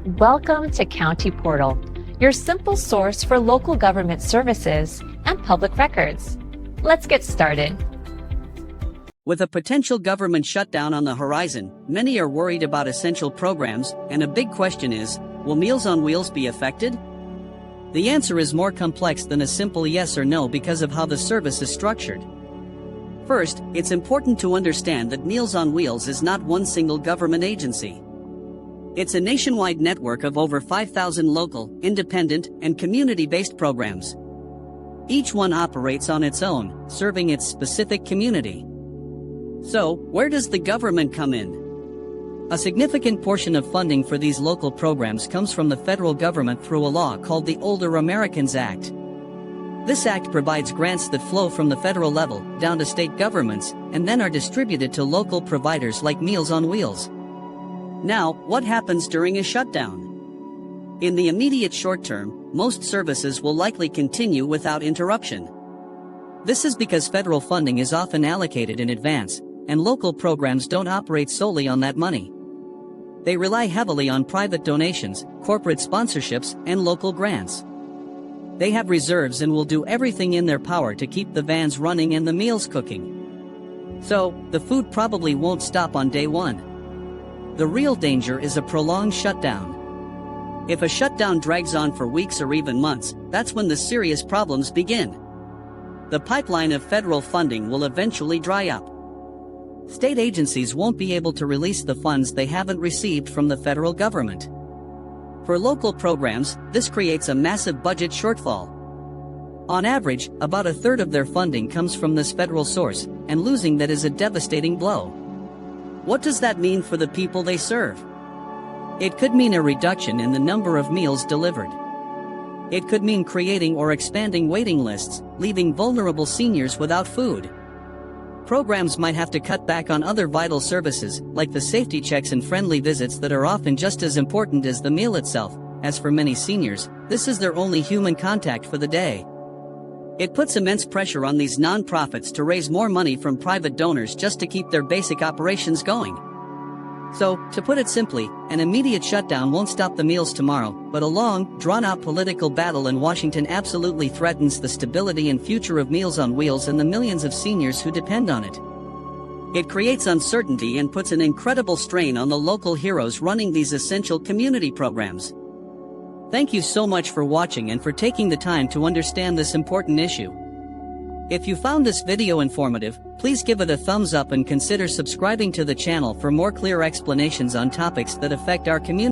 Welcome to County Portal, your simple source for local government services and public records. Let's get started. With a potential government shutdown on the horizon, many are worried about essential programs, and a big question is, will Meals on Wheels be affected? The answer is more complex than a simple yes or no because of how the service is structured. First, it's important to understand that Meals on Wheels is not one single government agency. It's a nationwide network of over 5,000 local, independent, and community-based programs. Each one operates on its own, serving its specific community. So, where does the government come in? A significant portion of funding for these local programs comes from the federal government through a law called the Older Americans Act. This act provides grants that flow from the federal level down to state governments and then are distributed to local providers like Meals on Wheels. Now, what happens during a shutdown? In the immediate short term, most services will likely continue without interruption. This is because federal funding is often allocated in advance, and local programs don't operate solely on that money. They rely heavily on private donations, corporate sponsorships, and local grants. They have reserves and will do everything in their power to keep the vans running and the meals cooking. So, the food probably won't stop on day one. The real danger is a prolonged shutdown. If a shutdown drags on for weeks or even months, that's when the serious problems begin. The pipeline of federal funding will eventually dry up. State agencies won't be able to release the funds they haven't received from the federal government. For local programs, this creates a massive budget shortfall. On average, about a third of their funding comes from this federal source, and losing that is a devastating blow. What does that mean for the people they serve? It could mean a reduction in the number of meals delivered. It could mean creating or expanding waiting lists, leaving vulnerable seniors without food. Programs might have to cut back on other vital services, like the safety checks and friendly visits that are often just as important as the meal itself, as for many seniors, this is their only human contact for the day. It puts immense pressure on these nonprofits to raise more money from private donors just to keep their basic operations going. So, to put it simply, an immediate shutdown won't stop the meals tomorrow, but a long, drawn-out political battle in Washington absolutely threatens the stability and future of Meals on Wheels and the millions of seniors who depend on it. It creates uncertainty and puts an incredible strain on the local heroes running these essential community programs. Thank you so much for watching and for taking the time to understand this important issue. If you found this video informative, please give it a thumbs up and consider subscribing to the channel for more clear explanations on topics that affect our community.